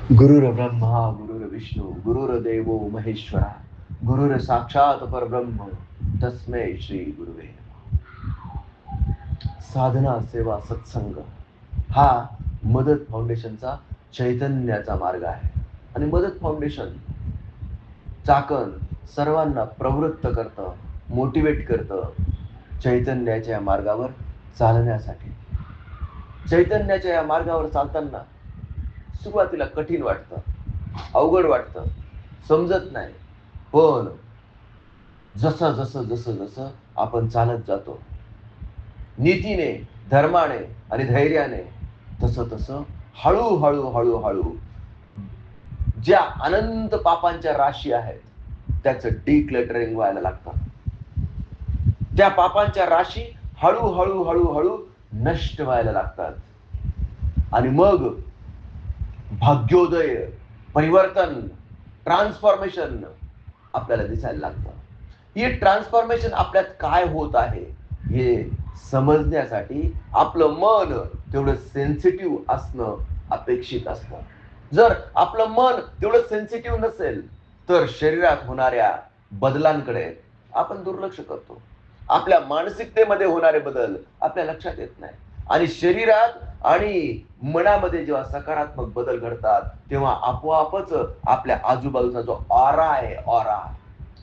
गुरुर्ब्रह्मा गुरुर्विष्णू गुरुर्देवो महेश्वरा गुरुर साक्षात परब्रह्म तस्मै श्री गुरुवे नमः. साधना सेवा सत्संग हा मदत फाउंडेशनचा चैतन्याचा मार्ग आहे आणि मदत फाउंडेशन चाकण सर्वांना प्रवृत्त करतं, मोटिवेट करतं चैतन्याच्या मार्गावर चालण्यासाठी. चैतन्याच्या या मार्गावर चालताना सुरुवातीला कठीण वाटतं, अवघड वाटतं, समजत नाही. पण जसं जसं जसं जसं आपण चालत जातो नीतीने, धर्माने आणि धैर्याने, तसं तसं हळूहळू हळूहळू ज्या अनंत पापांच्या राशी आहेत त्याचं डिक्लटरिंग व्हायला लागतं. त्या पापांच्या राशी हळूहळू हळूहळू नष्ट व्हायला लागतात आणि मग भाग्योदय, परिवर्तन, ट्रान्सफॉर्मेशन आपल्याला दिसायला लागतं. हे ट्रान्सफॉर्मेशन आपल्यात काय होत आहे हे समजण्यासाठी आपलं मन तेवढं सेन्सिटिव्ह असणं अपेक्षित असतं. जर आपलं मन तेवढं सेन्सिटिव्ह नसेल तर शरीरात होणाऱ्या बदलांकडे आपण दुर्लक्ष करतो. आपल्या मानसिकतेमध्ये होणारे बदल आपल्या लक्षात येत नाही आणि शरीरात आणि मनामध्ये जेव्हा सकारात्मक बदल घडतात तेव्हा आपोआपच आपल्या आजूबाजूचा जो ऑरा आहे, ऑरा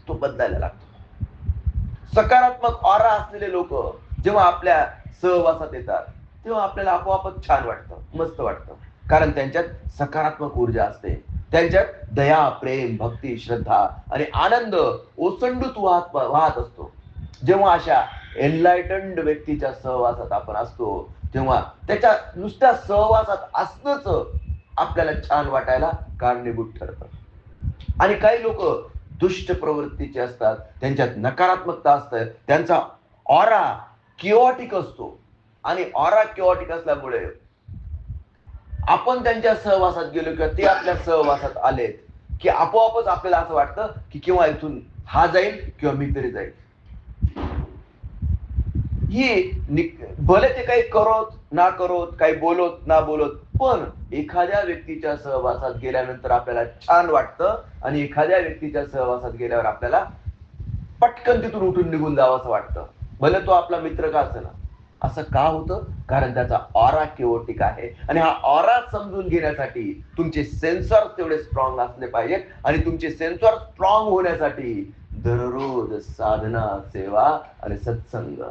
तो बदलायला लागतो. सकारात्मक ऑरा असलेले लोक जेव्हा आपल्या सहवासात येतात तेव्हा आपल्याला आपोआपच छान वाटतं, मस्त वाटतं. कारण त्यांच्यात सकारात्मक ऊर्जा असते, त्यांच्यात दया, प्रेम, भक्ती, श्रद्धा आणि आनंद ओसंडून वाहत असतो. जेव्हा अशा एनलायटन्ड व्यक्तीच्या सहवासात आपण असतो तेव्हा त्याच्या नुसत्या सहवासात असणंच आपल्याला छान वाटायला कारणीभूत ठरतं. आणि काही लोक दुष्ट प्रवृत्तीचे असतात, त्यांच्यात नकारात्मकता असते, त्यांचा ऑरा किओटिक असतो आणि ऑरा किओटिक असल्यामुळे आपण त्यांच्या सहवासात गेलो किंवा ते आपल्या सहवासात आलेत की आपोआपच आपल्याला असं वाटतं की किंवा इथून हा जाईल किंवा मी तरी जाईल. ही भले ते काही करोत ना करोत, काही बोलोत ना बोलोत, पण एखाद्या व्यक्तीच्या सहवासात गेल्यानंतर आपल्याला छान वाटतं आणि एखाद्या व्यक्तीच्या सहवासात गेल्यावर आपल्याला पटकन तिथून उठून निघून जावं असं वाटतं, भले तो आपला मित्र का असेना. असं का होतं? कारण त्याचा ऑरा किओटिक आहे आणि हा ऑरा समजून घेण्यासाठी तुमचे सेन्सर तेवढे स्ट्रॉंग असले पाहिजेत आणि तुमचे सेन्सर स्ट्रॉंग होण्यासाठी दररोज साधना, सेवा आणि सत्संग,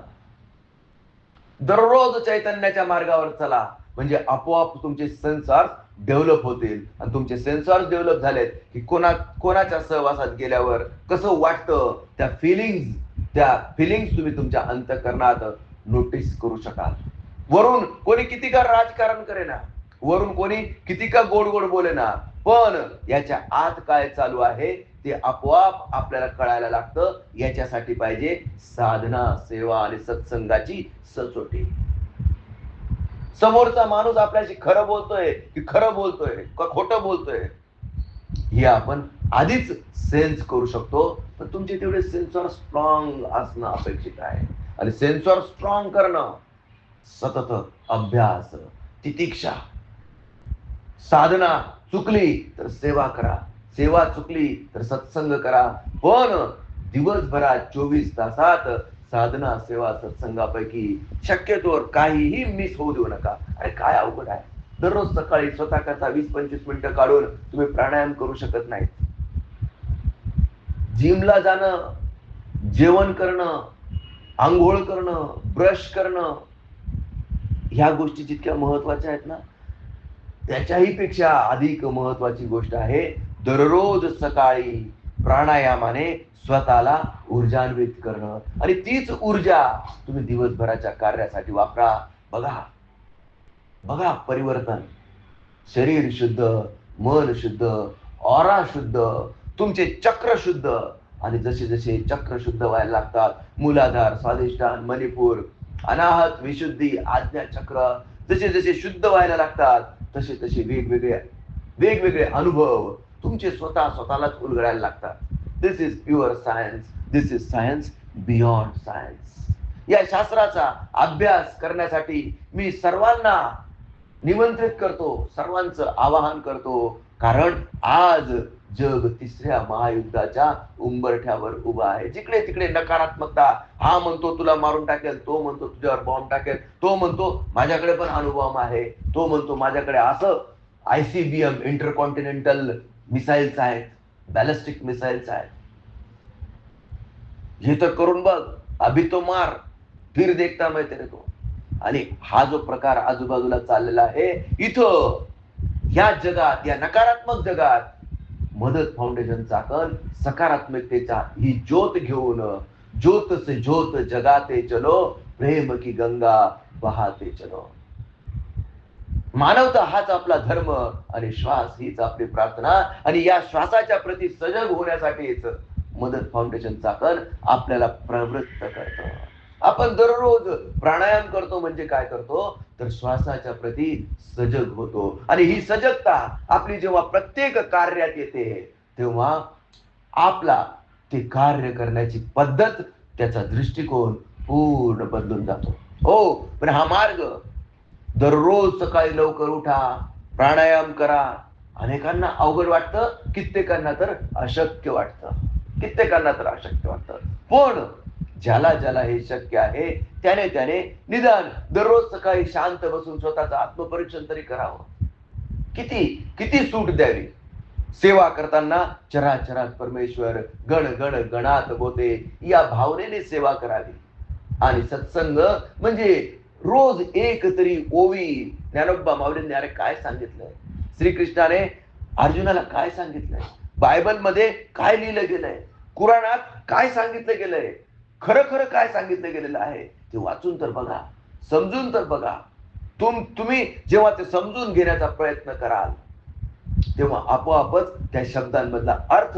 दररोज चैतन्याच्या मार्गावर चला, म्हणजे आपोआप तुमचे सेन्सर डेव्हलप होतील आणि तुमचे सेन्सर डेव्हलप झालेत की कोणाच्या सहवासात गेल्यावर कसं वाटतं, त्या फिलिंग्स तुम्ही तुमच्या अंतःकरणात नोटीस करू शकाल. वरून कोणी किती का राजकारण करेना, वरून कोणी किती का गोड गोड बोलेना, पण याच्या आत काय चालू आहे ते आपोआप आपल्याला कळायला लागतं. याच्यासाठी पाहिजे साधना, सेवा आणि सत्संगाची सचोटी. समोरचा माणूस आपल्याशी खरं बोलतोय की खरं बोलतोय का खोटं बोलतोय हे आपण आधीच सेन्स करू शकतो. पण तुमचे तेवढे सेन्सर स्ट्रॉंग असणं अपेक्षित आहे आणि सेन्सर स्ट्रॉंग करणं सतत अभ्यास, तितिक्षा. साधना चुकली तर सेवा करा, सेवा चुकली तर सत्संग करा, पण दिवसभरात 24 तासात साधना, सेवा, सत्संगापैकी शक्यतोवर काहीही मिस होऊ देऊ नका. अरे काय अवघड आहे, दररोज सकाळी स्वतःकरता 20-25 मिनिटं काढून तुम्ही प्राणायाम करू शकत नाही. जिमला जाणं, जेवण करणं, आंघोळ करणं, ब्रश करणं, ह्या गोष्टी जितक्या महत्वाच्या आहेत ना त्याच्याही पेक्षा अधिक महत्वाची गोष्ट आहे दररोज सकाळी प्राणायामाने स्वतःला ऊर्जान्वित करणं आणि तीच ऊर्जा तुम्ही दिवसभराच्या कार्यासाठी वापरा. बघा बघा परिवर्तन, शरीर शुद्ध, मन शुद्ध, ऑरा शुद्ध, तुमचे चक्र शुद्ध. आणि जसे जसे चक्र शुद्ध व्हायला लागतात, मूलाधार, स्वाधिष्ठान, मणिपूर, अनाहत, विशुद्धी, आज्ञा चक्र जसे जसे शुद्ध व्हायला लागतात तसे तसे वेगवेगळे वेगवेगळे अनुभव तुमचे स्वतःलाच उलगडायला लागतात. This is pure science, this is science beyond science. या शास्त्राचा अभ्यास करण्यासाठी मी सर्वांना निमंत्रित करतो, सर्वांचं आवाहन करतो कारण आज जग तिसऱ्या महायुद्धाच्या उंबरठ्यावर उभा आहे. जिकडे तिकडे नकारात्मकता, हा म्हणतो तुला मारून टाकेल, तो म्हणतो तुझ्यावर बॉम्ब टाकेल, तो म्हणतो माझ्याकडे पण अणुबॉम्ब आहे, तो म्हणतो माझ्याकडे असं ICBM इंटरकॉन्टिनेंटल मिसाईल्स आहेत, बॅलिस्टिक मिसाईल्स आहेत. हे तर करून बघ, अभि तो मार फिर देखता मैं तेरे को. आणि हा जो प्रकार आजूबाजूला चाललेला आहे इथं, या जगात, या नकारात्मक जगात मदत फाउंडेशन चाकण सकारात्मकतेचा ही ज्योत घेऊन, ज्योत से ज्योत जगाते चलो, प्रेम की गंगा बहाते चलो. मानवता हाच आपला धर्म आणि श्वास हीच आपली प्रार्थना. आणि या श्वासाच्या प्रती सजग होण्यासाठीच मदत फाउंडेशन चाकण आपल्याला प्रवृत्त करतं. आपण दररोज प्राणायाम करतो म्हणजे काय करतो तर श्वासाच्या प्रती सजग होतो. आणि ही सजगता आपली जेव्हा प्रत्येक कार्यात येते तेव्हा आपला ते कार्य करण्याची पद्धत, त्याचा दृष्टिकोन पूर्ण बदलून जातो. हो, पण हा मार्ग दररोज सकाळी लवकर उठा, प्राणायाम करा. अनेकांना अवघड वाटतं, कित्येकांना तर अशक्य वाटतं. पण ज्याला ज्याला हे शक्य आहे त्याने निदान दररोज सकाळी शांत बसून स्वतःचं आत्मपरीक्षण तरी करावं. किती सूट द्यावी. सेवा करताना चराचरात परमेश्वर गण गण गणात बोते या भावनेने सेवा करावी. आणि सत्संग म्हणजे रोज एक तरी ओवी. ज्ञानोबा माऊलींनी अरे काय सांगितलंय, श्रीकृष्णाने अर्जुनाला काय सांगितलंय, बायबलमध्ये काय लिहिलं गेलंय, कुराणात काय सांगितलं गेलंय, खरं खरं काय सांगितलं गेलेलं आहे ते वाचून तर बघा, समजून तर बघा. तुम्ही जेव्हा ते समजून घेण्याचा प्रयत्न कराल तेव्हा आपोआपच त्या शब्दांमधला अर्थ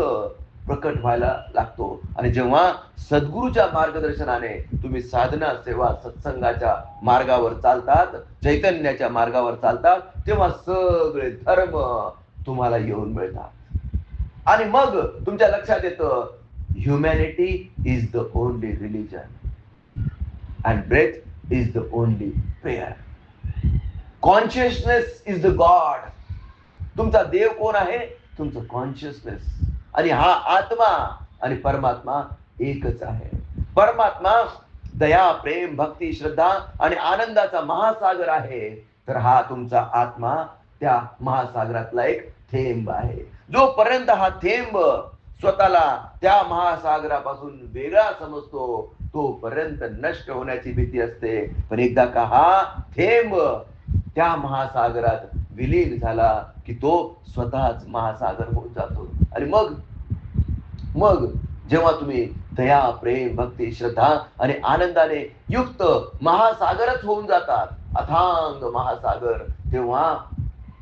प्रकट व्हायला लागतो. आणि जेव्हा सद्गुरूच्या मार्गदर्शनाने तुम्ही साधना, सेवा, सत्संगाच्या मार्गावर चालतात, चैतन्याच्या मार्गावर चालतात, तेव्हा सगळे धर्म तुम्हाला येऊन मिळतात. आणि मग तुमच्या लक्षात येतं humanity is the only religion and breath is the only prayer. Consciousness is the God. तुमचा देव कोण आहे? तुमचं कॉन्शियसनेस. आणि हा आत्मा आणि परमात्मा एकच आहे. परमात्मा दया, प्रेम, भक्ती, श्रद्धा आणि आनंदाचा महासागर आहे. तर हा तुमचा आत्मा त्या महासागरातला एक थेंब आहे. जोपर्यंत हा थेंब स्वतःला त्या महासागरापासून वेगळा समजतो तोपर्यंत नष्ट होण्याची भीती असते. पण एकदा का हा थेंब त्या महासागरात विलीन झाला की तो स्वतःच महासागर होऊन जातो. आणि मग जेव्हा तुम्ही दया, प्रेम, भक्ती, श्रद्धा आणि आनंदाने युक्त महासागरच होऊन जातात, अथांग महासागर,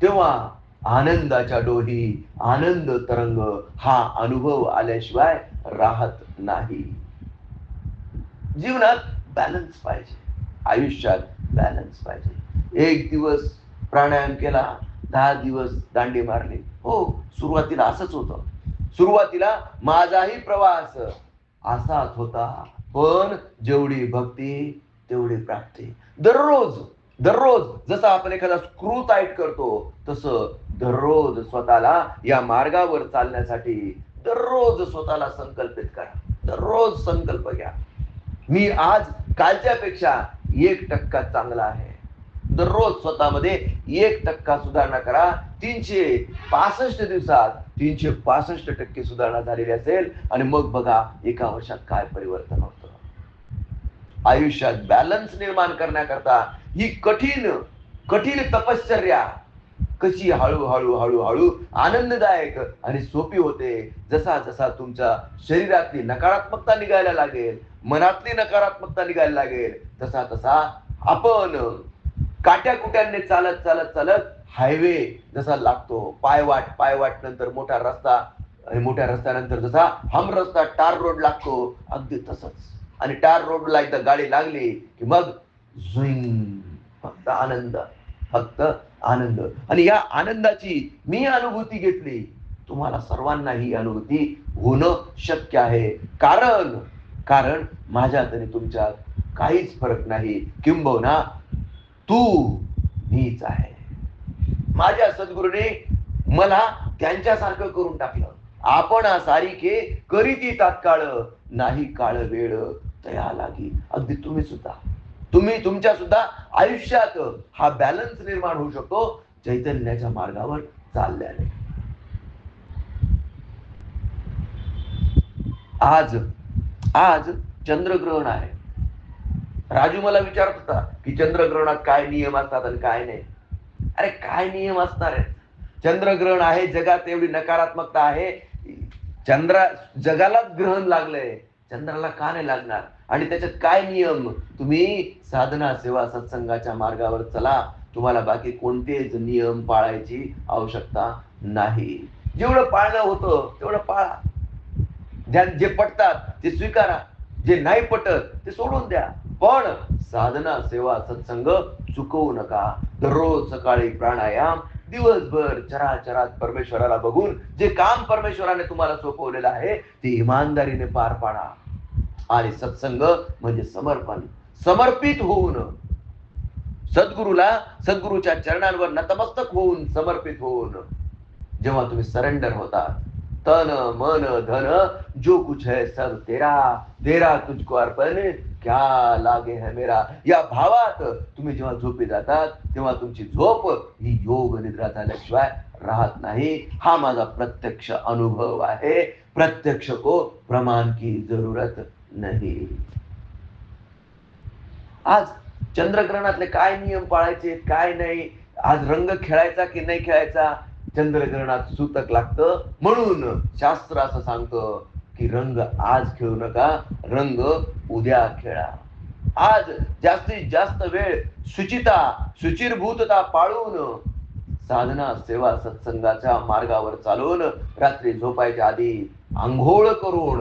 तेव्हा आनंदाच्या डोही, आनंद तरंग हा अनुभव आल्याशिवाय राहत नाही. जीवनात बॅलन्स पाहिजे, आयुष्यात बॅलन्स पाहिजे. एक दिवस प्राणायाम केला, 10 दिवस दांडी मारली. हो, सुरुवातीला असंच होतं. सुरुवातीला माझाही प्रवास असाच होता. पण जेवढी भक्ती तेवढी प्राप्ती. दररोज जसं आपण एखादा स्क्रू टाईट करतो तसं दररोज स्वतःला या मार्गावर चालण्यासाठी दररोज स्वतःला संकल्पित करा. दररोज संकल्प घ्या, मी आज कालच्यापेक्षा 1% चांगला आहे. दररोज स्वतःमध्ये 1% सुधारणा करा. 365 दिवसात 365% सुधारणा झालेली असेल आणि मग बघा एका वर्षात काय परिवर्तन होतं. आयुष्यात बॅलन्स निर्माण करण्याकरता ही कठीण तपश्चर्या कशी हळूहळू आनंददायक आणि सोपी होते. जसा तुमच्या शरीरातली नकारात्मकता निघायला लागेल, मनातली नकारात्मकता निघायला लागेल, तसा आपण काट्याकुट्यांनी चालत हायवे जसा लागतो, पायवाट नंतर मोठा रस्ता आणि मोठ्या रस्त्यानंतर जसा हमरस्ता टार रोड लागतो, अगदी तसंच. आणि टार रोडला एकदा गाडी लागली की मग झुईंग, फक्त आनंद. आणि या आनंदाची मी अनुभूती घेतली. तुम्हाला सर्वांना ही अनुभूती होणं शक्य आहे. कारण माझ्यात आणि तुमच्यात काहीच फरक नाही. किंबहुना तू मीच आहे. माझ्या सद्गुरूने मला त्यांच्यासारखं करून टाकलं. आपण सारिखे करीती तात्काळ, नाही काळ वेळ तया लागी. अगदी तुम्ही तुमच्या सुद्धा आयुष्यात हा बॅलन्स निर्माण होऊ शकतो चैतन्याच्या मार्गावर चालल्याने. आज आज चंद्रग्रहण आहे. राजू मला विचारत होता की चंद्रग्रहणात काय नियम असतात आणि काय नाही. अरे काय नियम असणार आहे? चंद्रग्रहण आहे, जगात एवढी नकारात्मकता आहे, जगाला ग्रहण लागलंय, चंद्राला का नाही लागणार? आणि त्याच्यात काय नियम? तुम्ही साधना सेवा सत्संगाच्या मार्गावर चला, तुम्हाला बाकी कोणतेच नियम पाळायची आवश्यकता नाही. जेवढं पाळणं होतं तेवढं पाळा. जे पटतात ते स्वीकारा, जे नाही पटत ते सोडून द्या. पण साधना सेवा सत्संग चुकवू नका. दररोज सकाळी प्राणायाम, दिवसभर चराचरात परमेश्वराला बघून जे काम परमेश्वराने तुम्हाला सोपवलेलं आहे ते इमानदारीने पार पाडा. आणि सत्संग म्हणजे समर्पण, समर्पित होऊन सद्गुरूच्या चरणांवर नतमस्तक होऊन, समर्पित होऊन जेव्हा तुम्ही सरेंडर होता, तन मन धन जो कुछ है सब तेरा, तेरा तुझको अर्पण क्या लागे है मेरा, या भावात तुम्ही जेव्हा झोपी जातात तेव्हा तुमची झोप ही योग निद्रा झाल्याशिवाय राहत नाही. हा माझा प्रत्यक्ष अनुभव आहे. प्रत्यक्ष को प्रमाण की जरूरत नाही. आज चंद्रग्रहणातले काय नियम पाळायचे, काय नाही, आज रंग खेळायचा की नाही खेळायचा, चंद्रग्रहणात सूतक लागतं. म्हणून शास्त्र असं सांगतं की रंग आज खेळू नका, रंग उद्या खेळा. आज जास्तीत जास्त वेळ शुचिरभूतता पाळून साधना सेवा सत्संगाच्या मार्गावर चालून रात्री झोपायच्या आधी आंघोळ करून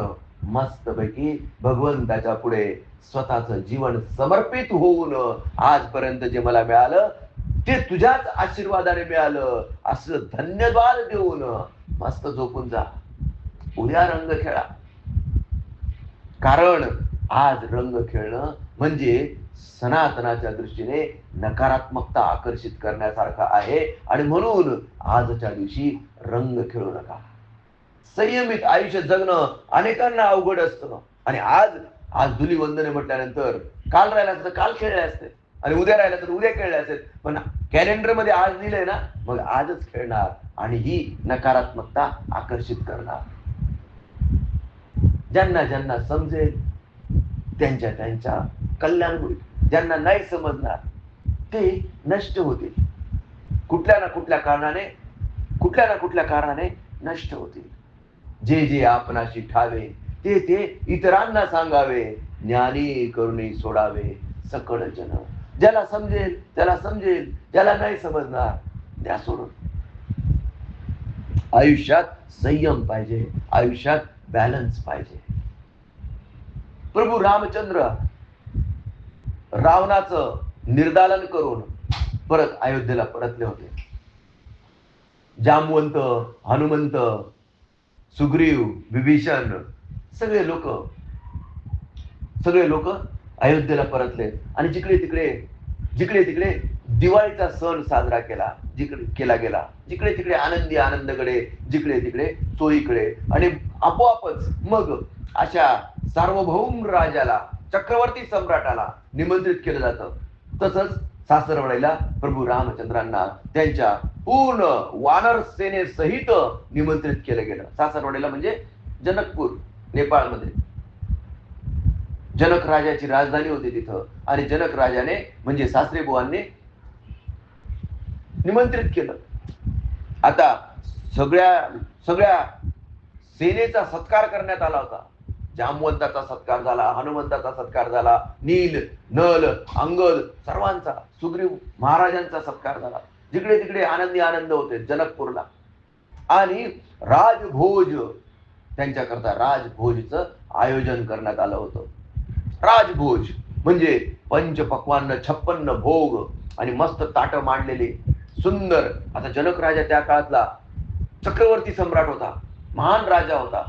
मस्तपैकी भगवंताच्या पुढे स्वतःचं जीवन समर्पित होऊन आजपर्यंत जे मला मिळालं ते तुझ्याच आशीर्वादाने मिळालं असं धन्यवाद देऊन मस्त झोपून जा. उद्या रंग खेळा. कारण आज रंग खेळणं म्हणजे सनातनाच्या दृष्टीने नकारात्मकता आकर्षित करण्यासारखं आहे. आणि म्हणून आजच्या दिवशी रंग खेळू नका. संयमित आयुष्य जगणं अनेकांना अवघड असतं. आणि आज धुलीवंदने म्हटल्यानंतर काल राहिला तर काल खेळले असते आणि उद्या राहिला तर उद्या खेळले असेल. पण कॅलेंडर मध्ये आज दिलंय ना, मग आजच खेळणार आणि ही नकारात्मकता आकर्षित करणार. ज्यांना ज्यांना समजेल त्यांच्या कल्याण होईल. ज्यांना नाही समजणार ते नष्ट होतील. कुठल्या ना कुठल्या कारणाने नष्ट होतील. जे जे आपणाशी ठावे ते ते इतरांना सांगावे. ज्ञानी करुणी सोडावे सकळ जन. ज्याला समजेल त्याला समजेल, ज्याला नाही समजणार त्या सोडून. आयुष्यात संयम पाहिजे, आयुष्यात बॅलन्स पाहिजे. प्रभू रामचंद्र रावणाचं निर्दालन करून परत अयोध्येला परतले होते. जामवंत, हनुमंत, सुग्रीव, विभीषण सगळे लोक अयोध्येला परतले आणि जिकडे तिकडे दिवाळीचा सण साजरा केला गेला. जिकडे तिकडे आनंदकडे, जिकडे तिकडे चोळीकडे. आणि आपोआपच मग अशा सार्वभौम राजाला, चक्रवर्ती सम्राटाला निमंत्रित केलं जातं. तसंच सासरवडीला प्रभू रामचंद्रांना त्यांच्या पूर्ण वानर सेनेसहित निमंत्रित केलं गेलं. सासरवडीला म्हणजे जनकपूर, नेपाळमध्ये. जनक राजाची राजधानी होती तिथं. आणि जनक राजाने म्हणजे सासरे बुवांनी निमंत्रित केलं. आता सगळ्या सेनेचा सत्कार करण्यात आला होता. जामवंताचा सत्कार झाला, हनुमंताचा सत्कार झाला, नील, नल, अंगद सर्वांचा, सुग्रीव महाराजांचा सत्कार झाला. जिकडे तिकडे आनंद होते जनकपूरला. आणि राजभोज, त्यांच्याकरता राजभोजचं आयोजन करण्यात आलं होतं. राजभोज म्हणजे पंचपक्वान्न, 56 भोग आणि मस्त ताट मांडलेले सुंदर. आता जनक राजा त्या काळातला चक्रवर्ती सम्राट होता, महान राजा होता.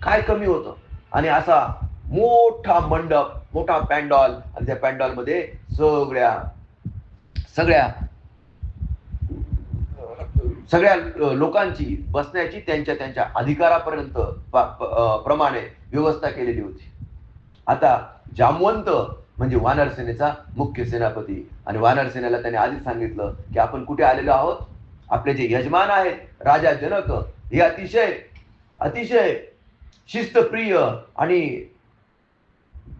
काय कमी होतं? आणि असा मोठा मंडप, मोठा पॅन्डॉल, आणि त्या पॅन्डॉल मध्ये सगळ्या लोकांची बसण्याची त्यांच्या त्यांच्या अधिकारापर्यंत प्रमाणे व्यवस्था केलेली होती. आता जामवंत म्हणजे वानर सेनेचा मुख्य सेनापती, आणि वानर सेनेला त्याने आधीच सांगितलं की आपण कुठे आलेलो आहोत. आपले जे यजमान आहेत राजा जनक हे अतिशय अतिशय शिस्तप्रिय आणि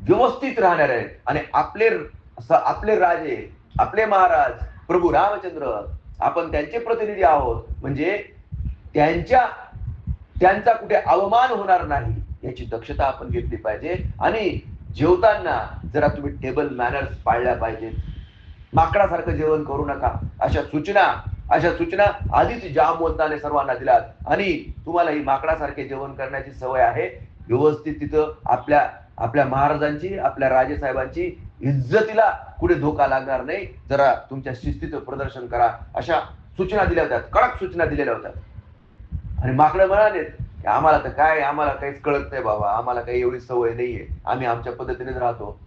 व्यवस्थित राहणार आहेत, आणि आपले राजे, आपले महाराज प्रभू रामचंद्र, आपण त्यांचे प्रतिनिधी आहोत, म्हणजे त्यांचा कुठे अवमान होणार नाही याची दक्षता आपण घेतली पाहिजे. आणि जेवताना जरा तुम्ही टेबल मॅनर्स पाळल्या पाहिजेत. माकडासारखं जेवण करू नका, अशा सूचना आधीच जामवंताने सर्वांना दिल्यात. आणि तुम्हाला ही माकडासारखे जेवण करण्याची सवय आहे, व्यवस्थित तिथं आपल्या महाराजांची, आपल्या राजेसाहेबांची इज्जतीला कुठे धोका लागणार नाही, जरा तुमच्या शिस्तीचं प्रदर्शन करा, अशा सूचना दिल्या होत्या, कडक सूचना दिलेल्या होत्या. आणि माकडं म्हणाले की आम्हाला तर काय, आम्हाला काहीच कळत नाही बाबा, आम्हाला काही एवढी सवय नाहीये, आम्ही आमच्या पद्धतीनेच राहतो.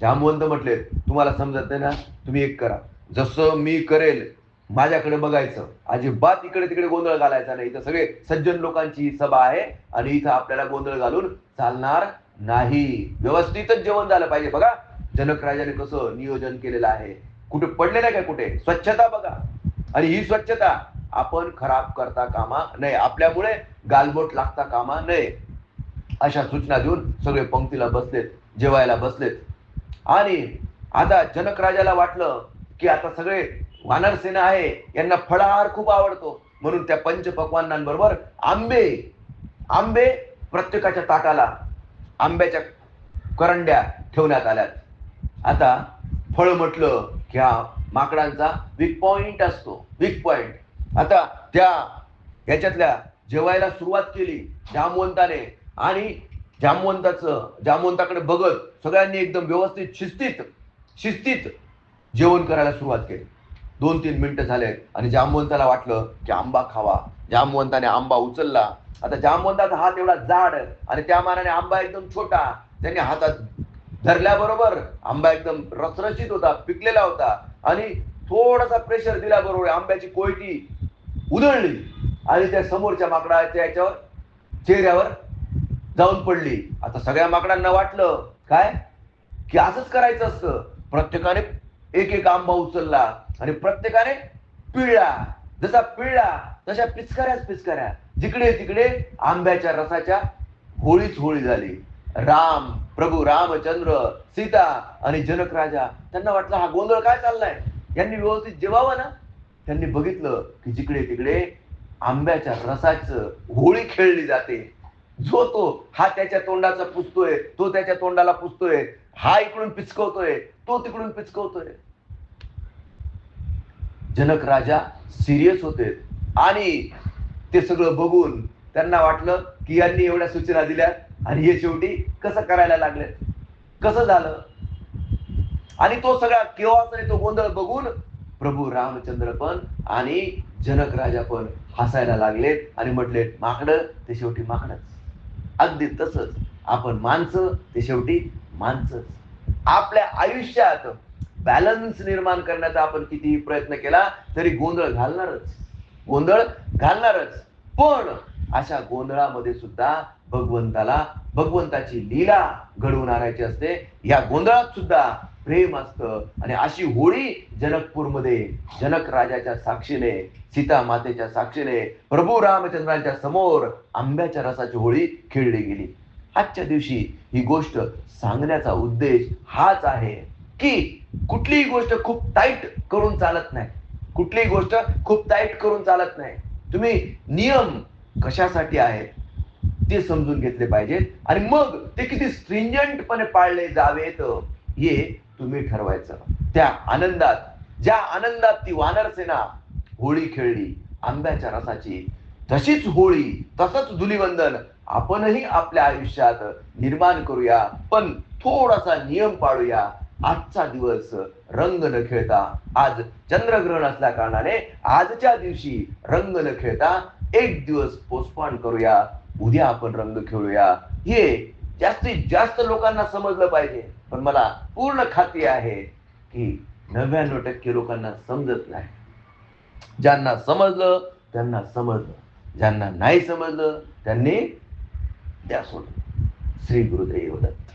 जामवंत म्हटले तुम्हाला समजत नाही ना, तुम्ही एक करा, जसं मी करेल माझ्याकडे बघायचं, अजिबात इकडे तिकडे गोंधळ घालायचा नाही. इथं सगळे सज्जन लोकांची सभा आहे आणि इथं आपल्याला गोंधळ घालून चालणार नाही. व्यवस्थितच जेवण झालं पाहिजे. बघा जनक राजाने कसं नियोजन केलेलं आहे, कुठे पडलेलं आहे काय, कुठे स्वच्छता बघा. आणि ही स्वच्छता आपण खराब करता कामा नये, आपल्यामुळे गालबोट लागता कामा नये, अशा सूचना देऊन सगळे पंक्तीला बसलेत, जेवायला बसलेत. आणि आता जनक राजाला वाटलं की आता सगळे वानर सेना आहे, यांना फळाहार खूप आवडतो, म्हणून त्या पंचपक्वान्नांबरोबर आंबे प्रत्येकाच्या ताटाला आंब्याच्या करंड्या ठेवण्यात आल्यात. आता फळ म्हटलं की हा माकडांचा वीक पॉइंट असतो, वीक पॉइंट. आता याच्यातल्या जेवायला सुरुवात केली जामवंताने, आणि जामवंताकडे बघत सगळ्यांनी एकदम व्यवस्थित शिस्तीत जेवण करायला सुरुवात केली. 2-3 मिनिटं झाले आणि जामवंताला वाटलं की आंबा खावा. जामवंताने आंबा उचलला. आता जामवंताचा हात एवढा जाड आणि त्या मानाने आंबा एकदम छोटा. त्यांनी हातात धरल्याबरोबर आंबा एकदम रसरशीत होता, पिकलेला होता, आणि थोडासा प्रेशर दिल्याबरोबर आंब्याची कोयती उधळली आणि त्या समोरच्या माकडाच्या याच्यावर चेहऱ्यावर जाऊन पडली. आता सगळ्या माकडांना वाटलं काय की असंच करायचं असतं. प्रत्येकाने एक आंबा उचलला आणि प्रत्येकाने पिळला. जसा पिळला तशा पिचकाऱ्या जिकडे तिकडे आंब्याच्या रसाच्या होळी झाली. प्रभू रामचंद्र, सीता आणि जनक राजा, त्यांना वाटलं हा गोंधळ काय चाललाय, यांनी व्यवस्थित जेवावं ना. त्यांनी बघितलं की जिकडे तिकडे आंब्याच्या रसाचं होळी खेळली जाते. तो हा त्याच्या तोंडाचा पुसतोय, तो त्याच्या तोंडाला पुसतोय, हा इकडून पिचकवतोय, तो तिकडून पिचकवतोय. जनक राजा सिरियस होते आणि ते सगळं बघून त्यांना वाटलं की यांनी एवढ्या सूचना दिल्या आणि हे शेवटी कसं करायला लागले, कसं झालं. आणि तो सगळा केव्हाच तो गोंधळ बघून प्रभू रामचंद्र पण आणि जनक राजा पण हसायला लागले आणि म्हटले माकडं ते शेवटी माकडच. अगदी तसंच आपण माणसं ते शेवटी माणसंच. आपल्या आयुष्यात बॅलन्स निर्माण करण्याचा आपण कितीही प्रयत्न केला तरी गोंधळ घालणारच. पण अशा गोंधळामध्ये सुद्धा भगवंताची लीला घडवून आणायची असते. या गोंधळात सुद्धा प्रेम असतं. आणि अशी होळी जनकपूरमध्ये जनक राजाच्या साक्षीने, सीता मातेच्या साक्षीने, प्रभू रामचंद्रांच्या समोर आंब्याच्या रसाची होळी खेळली गेली. आजच्या दिवशी ही गोष्ट सांगण्याचा उद्देश हाच आहे की कुठलीही गोष्ट खूप टाईट करून चालत नाही. तुम्ही नियम कशासाठी आहेत ते समजून घेतले पाहिजेत आणि मग ते किती स्ट्रिंजंटपणे पाळले जावेत हे तुम्ही ठरवायचं. ज्या आनंदात ती वानर सेना होळी खेळली आंब्याच्या रसाची, तशीच होळी, तसंच धुलीवंदन आपणही आपल्या आयुष्यात निर्माण करूया. पण थोडासा नियम पाळूया. आजचा दिवस रंग न खेळता, आज चंद्रग्रहण असल्या कारणाने आजच्या दिवशी रंग न खेळता एक दिवस पोस्टपोन करूया. उद्या आपण रंग खेळूया. हे जास्तीत जास्त लोकांना समजलं पाहिजे. पण मला पूर्ण खात्री आहे की 99% लोकांना समजत नाही. ज्यांना समजलं त्यांना समजलं. ज्यांना नाही समजलं त्यांनी द्या सोडून. श्री गुरुदेव दत्त.